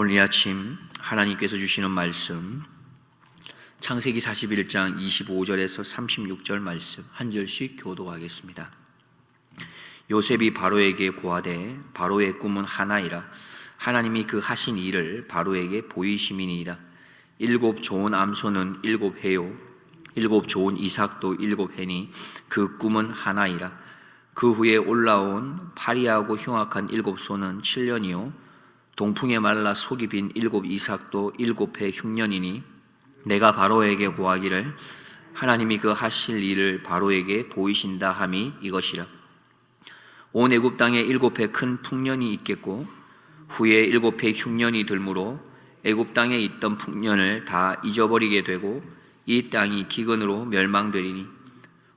오늘 이 아침 하나님께서 주시는 말씀, 창세기 41장 25절에서 36절 말씀 한 절씩 교독하겠습니다. 요셉이 바로에게 고하되 바로의 꿈은 하나이라. 하나님이 그 하신 일을 바로에게 보이심이니이다. 7 좋은 암소는 7 해요, 7 좋은 이삭도 7 해니 그 꿈은 하나이라. 그 후에 올라온 파리하고 흉악한 7 소는 7년이요, 동풍에 말라 속이 빈 7 이삭도 7해 흉년이니 내가 바로에게 고하기를 하나님이 그 하실 일을 바로에게 보이신다 함이 이것이라. 온 애굽 땅에 7해 큰 풍년이 있겠고 후에 7해 흉년이 들므로 애굽 땅에 있던 풍년을 다 잊어버리게 되고 이 땅이 기근으로 멸망되리니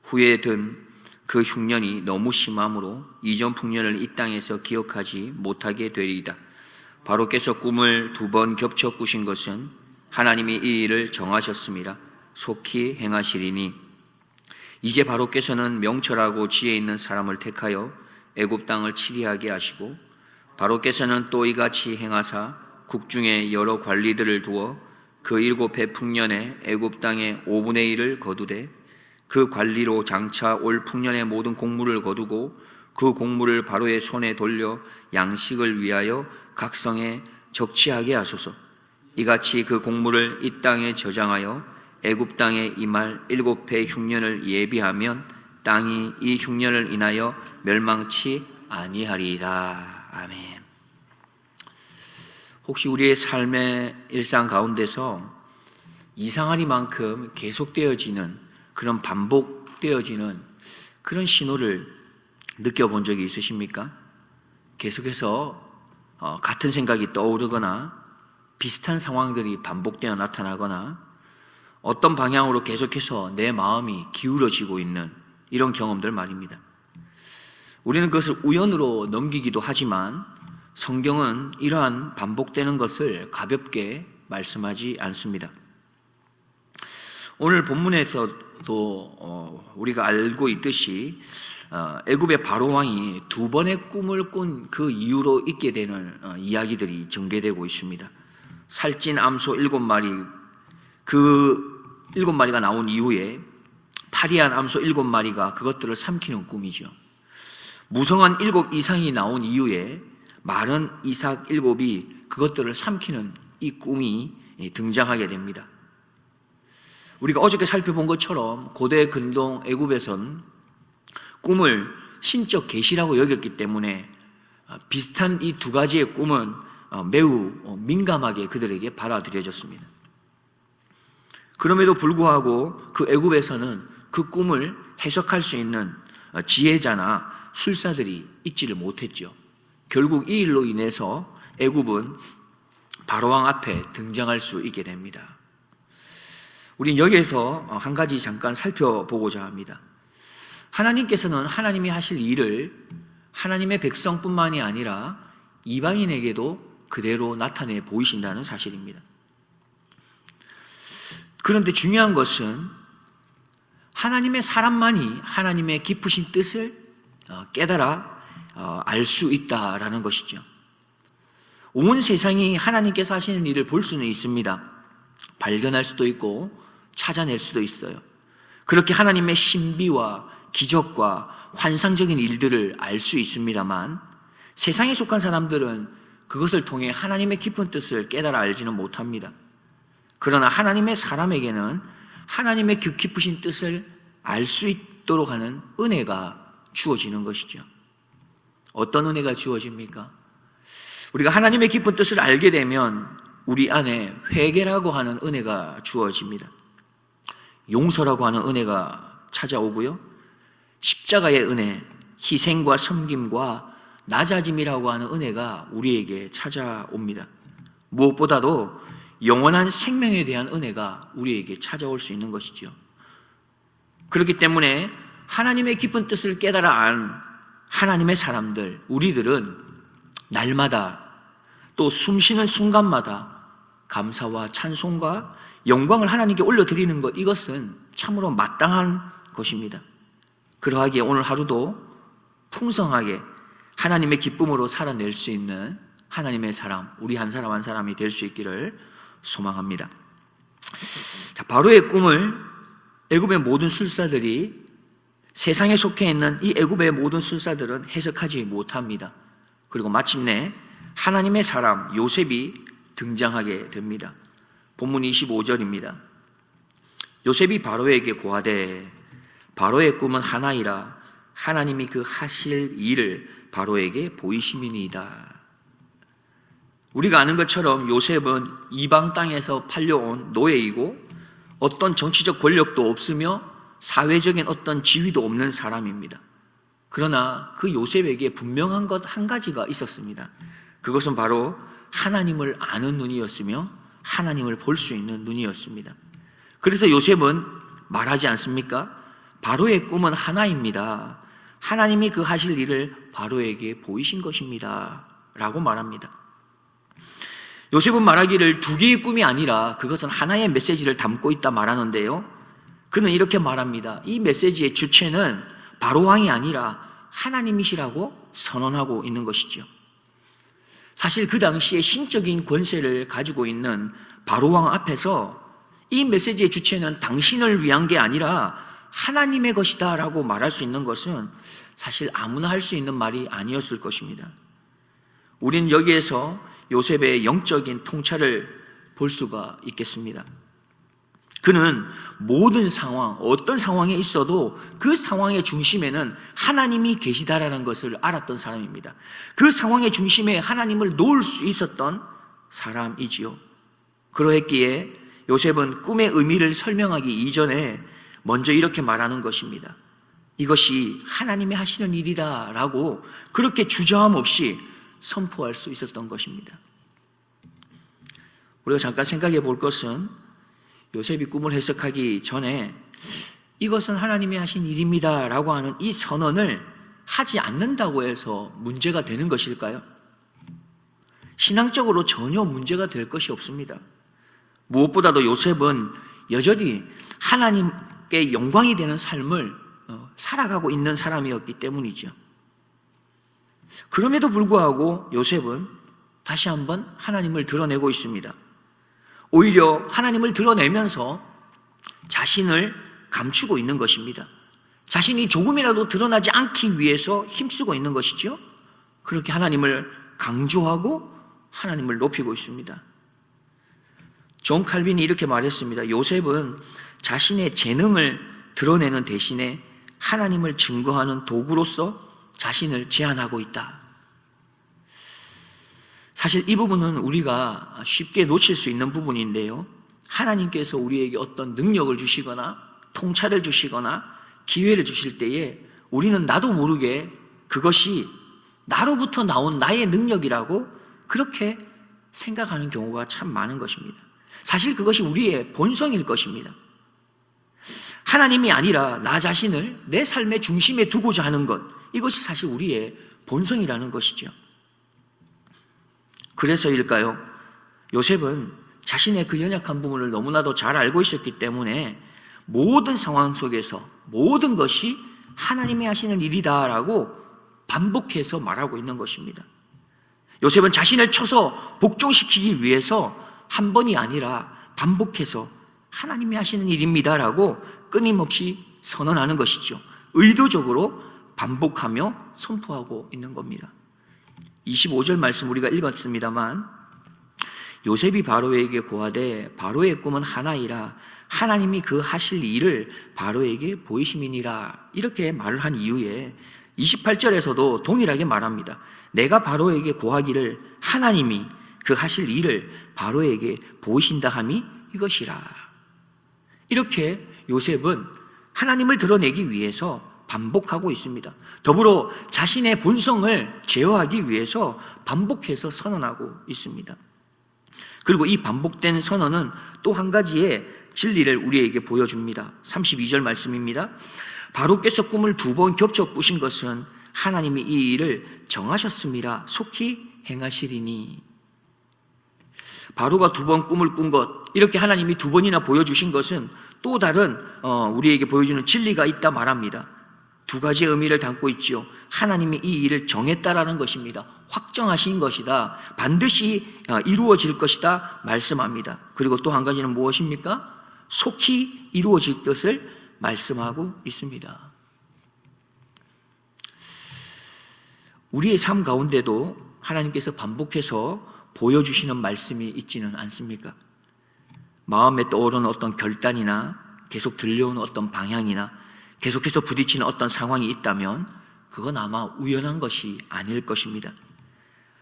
후에 든 그 흉년이 너무 심함으로 이전 풍년을 이 땅에서 기억하지 못하게 되리이다. 바로께서 꿈을 2번 겹쳐 꾸신 것은 하나님이 이 일을 정하셨습니다. 속히 행하시리니 이제 바로께서는 명철하고 지혜 있는 사람을 택하여 애굽 땅을 치리하게 하시고 바로께서는 또 이같이 행하사 국중에 여러 관리들을 두어 그 7해 풍년에 애굽 땅의 5분의 1을 거두되 그 관리로 장차 올 풍년의 모든 곡물을 거두고 그 곡물을 바로의 손에 돌려 양식을 위하여 각 성에 적치하게 하소서. 이같이 그 곡물을 이 땅에 저장하여 애굽 땅에 임할 7해 흉년을 예비하면 땅이 이 흉년을 인하여 멸망치 아니하리이다. 아멘. 혹시 우리의 삶의 일상 가운데서 이상하리만큼 계속되어지는 그런 반복되어지는 그런 신호를 느껴본 적이 있으십니까? 계속해서 같은 생각이 떠오르거나 비슷한 상황들이 반복되어 나타나거나 어떤 방향으로 계속해서 내 마음이 기울어지고 있는 이런 경험들 말입니다. 우리는 그것을 우연으로 넘기기도 하지만 성경은 이러한 반복되는 것을 가볍게 말씀하지 않습니다. 오늘 본문에서도 우리가 알고 있듯이 애굽의 바로왕이 2번의 꿈을 꾼 그 이유로 있게 되는 이야기들이 전개되고 있습니다. 살찐 암소 7마리, 그 7마리가 나온 이후에 파리한 암소 7마리가 그것들을 삼키는 꿈이죠. 무성한 7 이상이 나온 이후에 마른 이삭 7이 그것들을 삼키는 이 꿈이 등장하게 됩니다. 우리가 어저께 살펴본 것처럼 고대 근동 애굽에선 꿈을 신적 계시라고 여겼기 때문에 비슷한 이 2가지의 꿈은 매우 민감하게 그들에게 받아들여졌습니다. 그럼에도 불구하고 그 애굽에서는 그 꿈을 해석할 수 있는 지혜자나 술사들이 있지를 못했죠. 결국 이 일로 인해서 애굽은 바로왕 앞에 등장할 수 있게 됩니다. 우리는 여기에서 한 가지 잠깐 살펴보고자 합니다. 하나님께서는 하나님이 하실 일을 하나님의 백성뿐만이 아니라 이방인에게도 그대로 나타내 보이신다는 사실입니다. 그런데 중요한 것은 하나님의 사람만이 하나님의 깊으신 뜻을 깨달아 알 수 있다라는 것이죠. 온 세상이 하나님께서 하시는 일을 볼 수는 있습니다. 발견할 수도 있고 찾아낼 수도 있어요. 그렇게 하나님의 신비와 기적과 환상적인 일들을 알 수 있습니다만 세상에 속한 사람들은 그것을 통해 하나님의 깊은 뜻을 깨달아 알지는 못합니다. 그러나 하나님의 사람에게는 하나님의 깊으신 뜻을 알 수 있도록 하는 은혜가 주어지는 것이죠. 어떤 은혜가 주어집니까? 우리가 하나님의 깊은 뜻을 알게 되면 우리 안에 회개라고 하는 은혜가 주어집니다. 용서라고 하는 은혜가 찾아오고요, 십자가의 은혜, 희생과 섬김과 낮아짐이라고 하는 은혜가 우리에게 찾아옵니다. 무엇보다도 영원한 생명에 대한 은혜가 우리에게 찾아올 수 있는 것이죠. 그렇기 때문에 하나님의 깊은 뜻을 깨달아 안 하나님의 사람들, 우리들은 날마다 또 숨쉬는 순간마다 감사와 찬송과 영광을 하나님께 올려드리는 것, 이것은 참으로 마땅한 것입니다. 그러하기에 오늘 하루도 풍성하게 하나님의 기쁨으로 살아낼 수 있는 하나님의 사람, 우리 한 사람 한 사람이 될 수 있기를 소망합니다. 자, 바로의 꿈을 애굽의 모든 술사들이, 세상에 속해 있는 이 애굽의 모든 술사들은 해석하지 못합니다. 그리고 마침내 하나님의 사람 요셉이 등장하게 됩니다. 본문 25절입니다. 요셉이 바로에게 고하되 바로의 꿈은 하나이라 하나님이 그 하실 일을 바로에게 보이심이니이다. 우리가 아는 것처럼 요셉은 이방 땅에서 팔려온 노예이고 어떤 정치적 권력도 없으며 사회적인 어떤 지위도 없는 사람입니다. 그러나 그 요셉에게 분명한 것 한 가지가 있었습니다. 그것은 바로 하나님을 아는 눈이었으며 하나님을 볼 수 있는 눈이었습니다. 그래서 요셉은 말하지 않습니까? 바로의 꿈은 하나입니다. 하나님이 그 하실 일을 바로에게 보이신 것입니다. 라고 말합니다. 요셉은 말하기를 두 개의 꿈이 아니라 그것은 하나의 메시지를 담고 있다 말하는데요. 그는 이렇게 말합니다. 이 메시지의 주체는 바로왕이 아니라 하나님이시라고 선언하고 있는 것이죠. 사실 그 당시에 신적인 권세를 가지고 있는 바로왕 앞에서 이 메시지의 주체는 당신을 위한 게 아니라 하나님의 것이다 라고 말할 수 있는 것은 사실 아무나 할 수 있는 말이 아니었을 것입니다. 우리는 여기에서 요셉의 영적인 통찰을 볼 수가 있겠습니다. 그는 모든 상황, 어떤 상황에 있어도 그 상황의 중심에는 하나님이 계시다라는 것을 알았던 사람입니다. 그 상황의 중심에 하나님을 놓을 수 있었던 사람이지요. 그러했기에 요셉은 꿈의 의미를 설명하기 이전에 먼저 이렇게 말하는 것입니다. 이것이 하나님이 하시는 일이다 라고 그렇게 주저함 없이 선포할 수 있었던 것입니다. 우리가 잠깐 생각해 볼 것은 요셉이 꿈을 해석하기 전에 이것은 하나님이 하신 일입니다 라고 하는 이 선언을 하지 않는다고 해서 문제가 되는 것일까요? 신앙적으로 전혀 문제가 될 것이 없습니다. 무엇보다도 요셉은 여전히 하나님께 영광이 되는 삶을 살아가고 있는 사람이었기 때문이죠. 그럼에도 불구하고 요셉은 다시 한번 하나님을 드러내고 있습니다. 오히려 하나님을 드러내면서 자신을 감추고 있는 것입니다. 자신이 조금이라도 드러나지 않기 위해서 힘쓰고 있는 것이죠. 그렇게 하나님을 강조하고 하나님을 높이고 있습니다. 존 칼빈이 이렇게 말했습니다. 요셉은 자신의 재능을 드러내는 대신에 하나님을 증거하는 도구로서 자신을 제한하고 있다. 사실 이 부분은 우리가 쉽게 놓칠 수 있는 부분인데요. 하나님께서 우리에게 어떤 능력을 주시거나 통찰을 주시거나 기회를 주실 때에 우리는 나도 모르게 그것이 나로부터 나온 나의 능력이라고 그렇게 생각하는 경우가 참 많은 것입니다. 사실 그것이 우리의 본성일 것입니다. 하나님이 아니라 나 자신을 내 삶의 중심에 두고자 하는 것, 이것이 사실 우리의 본성이라는 것이죠. 그래서일까요? 요셉은 자신의 그 연약한 부분을 너무나도 잘 알고 있었기 때문에 모든 상황 속에서 모든 것이 하나님이 하시는 일이다라고 반복해서 말하고 있는 것입니다. 요셉은 자신을 쳐서 복종시키기 위해서 한 번이 아니라 반복해서 하나님이 하시는 일입니다라고 끊임없이 선언하는 것이죠. 의도적으로 반복하며 선포하고 있는 겁니다. 25절 말씀 우리가 읽었습니다만 요셉이 바로에게 고하되 바로의 꿈은 하나이라 하나님이 그 하실 일을 바로에게 보이심이니라 이렇게 말을 한 이후에 28절에서도 동일하게 말합니다. 내가 바로에게 고하기를 하나님이 그 하실 일을 바로에게 보이신다 함이 이것이라. 이렇게 요셉은 하나님을 드러내기 위해서 반복하고 있습니다. 더불어 자신의 본성을 제어하기 위해서 반복해서 선언하고 있습니다. 그리고 이 반복된 선언은 또 한 가지의 진리를 우리에게 보여줍니다. 32절 말씀입니다. 바로께서 꿈을 2번 겹쳐 꾸신 것은 하나님이 이 일을 정하셨습니다. 속히 행하시리니. 바로가 2번 꿈을 꾼 것, 이렇게 하나님이 2번이나 보여주신 것은 또 다른 우리에게 보여주는 진리가 있다 말합니다. 2가지의 의미를 담고 있지요. 하나님이 이 일을 정했다라는 것입니다. 확정하신 것이다. 반드시 이루어질 것이다 말씀합니다. 그리고 또 한 가지는 무엇입니까? 속히 이루어질 것을 말씀하고 있습니다. 우리의 삶 가운데도 하나님께서 반복해서 보여주시는 말씀이 있지는 않습니까? 마음에 떠오르는 어떤 결단이나 계속 들려오는 어떤 방향이나 계속해서 부딪히는 어떤 상황이 있다면 그건 아마 우연한 것이 아닐 것입니다.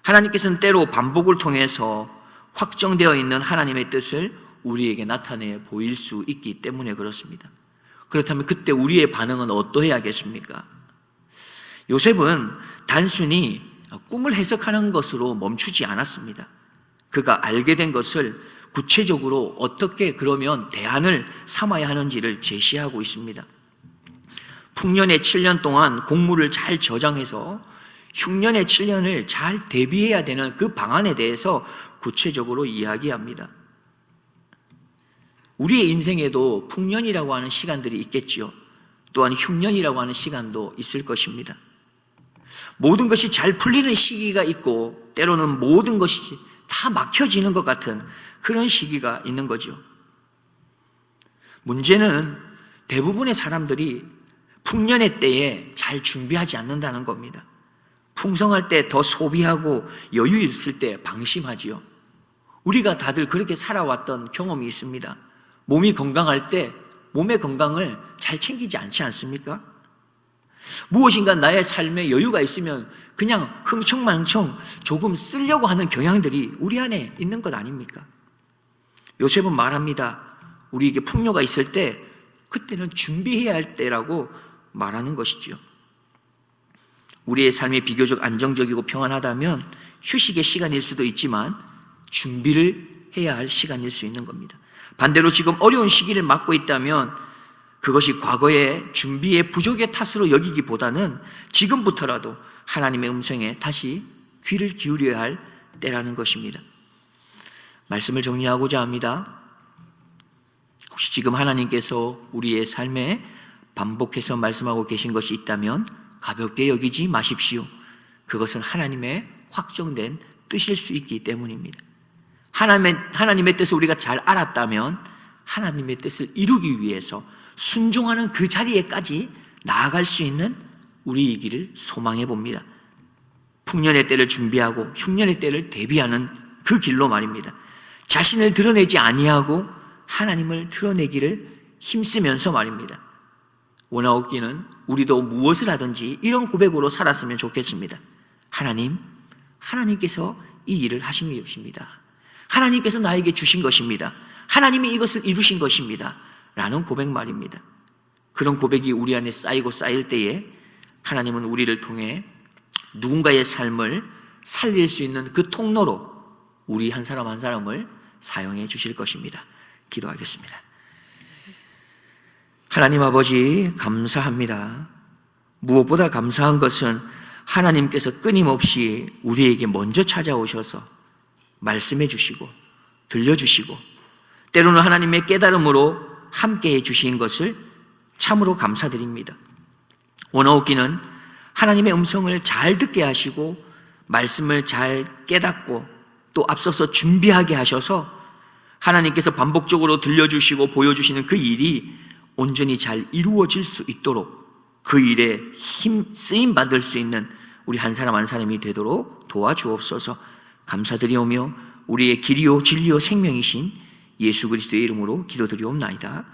하나님께서는 때로 반복을 통해서 확정되어 있는 하나님의 뜻을 우리에게 나타내 보일 수 있기 때문에 그렇습니다. 그렇다면 그때 우리의 반응은 어떠해야겠습니까? 요셉은 단순히 꿈을 해석하는 것으로 멈추지 않았습니다. 그가 알게 된 것을 구체적으로 어떻게 그러면 대안을 삼아야 하는지를 제시하고 있습니다. 풍년의 7년 동안 곡물을 잘 저장해서 흉년의 7년을 잘 대비해야 되는 그 방안에 대해서 구체적으로 이야기합니다. 우리의 인생에도 풍년이라고 하는 시간들이 있겠지요. 또한 흉년이라고 하는 시간도 있을 것입니다. 모든 것이 잘 풀리는 시기가 있고 때로는 모든 것이 다 막혀지는 것 같은 그런 시기가 있는 거죠. 문제는 대부분의 사람들이 풍년의 때에 잘 준비하지 않는다는 겁니다. 풍성할 때 더 소비하고 여유 있을 때 방심하지요. 우리가 다들 그렇게 살아왔던 경험이 있습니다. 몸이 건강할 때 몸의 건강을 잘 챙기지 않지 않습니까? 무엇인가 나의 삶에 여유가 있으면 그냥 흥청망청 조금 쓰려고 하는 경향들이 우리 안에 있는 것 아닙니까? 요셉은 말합니다. 우리에게 풍요가 있을 때 그때는 준비해야 할 때라고 말하는 것이죠. 우리의 삶이 비교적 안정적이고 평안하다면 휴식의 시간일 수도 있지만 준비를 해야 할 시간일 수 있는 겁니다. 반대로 지금 어려운 시기를 맞고 있다면 그것이 과거의 준비의 부족의 탓으로 여기기보다는 지금부터라도 하나님의 음성에 다시 귀를 기울여야 할 때라는 것입니다. 말씀을 정리하고자 합니다. 혹시 지금 하나님께서 우리의 삶에 반복해서 말씀하고 계신 것이 있다면 가볍게 여기지 마십시오. 그것은 하나님의 확정된 뜻일 수 있기 때문입니다. 하나님의 뜻을 우리가 잘 알았다면 하나님의 뜻을 이루기 위해서 순종하는 그 자리에까지 나아갈 수 있는 우리이기를 소망해 봅니다. 풍년의 때를 준비하고 흉년의 때를 대비하는 그 길로 말입니다. 자신을 드러내지 아니하고 하나님을 드러내기를 힘쓰면서 말입니다. 원하옵기는 우리도 무엇을 하든지 이런 고백으로 살았으면 좋겠습니다. 하나님께서 이 일을 하신 것입니다. 하나님께서 나에게 주신 것입니다. 하나님이 이것을 이루신 것입니다. 라는 고백 말입니다. 그런 고백이 우리 안에 쌓이고 쌓일 때에 하나님은 우리를 통해 누군가의 삶을 살릴 수 있는 그 통로로 우리 한 사람 한 사람을 사용해 주실 것입니다. 기도하겠습니다. 하나님 아버지 감사합니다. 무엇보다 감사한 것은 하나님께서 끊임없이 우리에게 먼저 찾아오셔서 말씀해 주시고 들려주시고 때로는 하나님의 깨달음으로 함께해 주신 것을 참으로 감사드립니다. 원하옵기는 하나님의 음성을 잘 듣게 하시고 말씀을 잘 깨닫고 또 앞서서 준비하게 하셔서 하나님께서 반복적으로 들려주시고 보여주시는 그 일이 온전히 잘 이루어질 수 있도록 그 일에 쓰임 받을 수 있는 우리 한 사람 한 사람이 되도록 도와주옵소서. 감사드리오며 우리의 길이요 진리요 생명이신 예수 그리스도의 이름으로 기도드리옵나이다.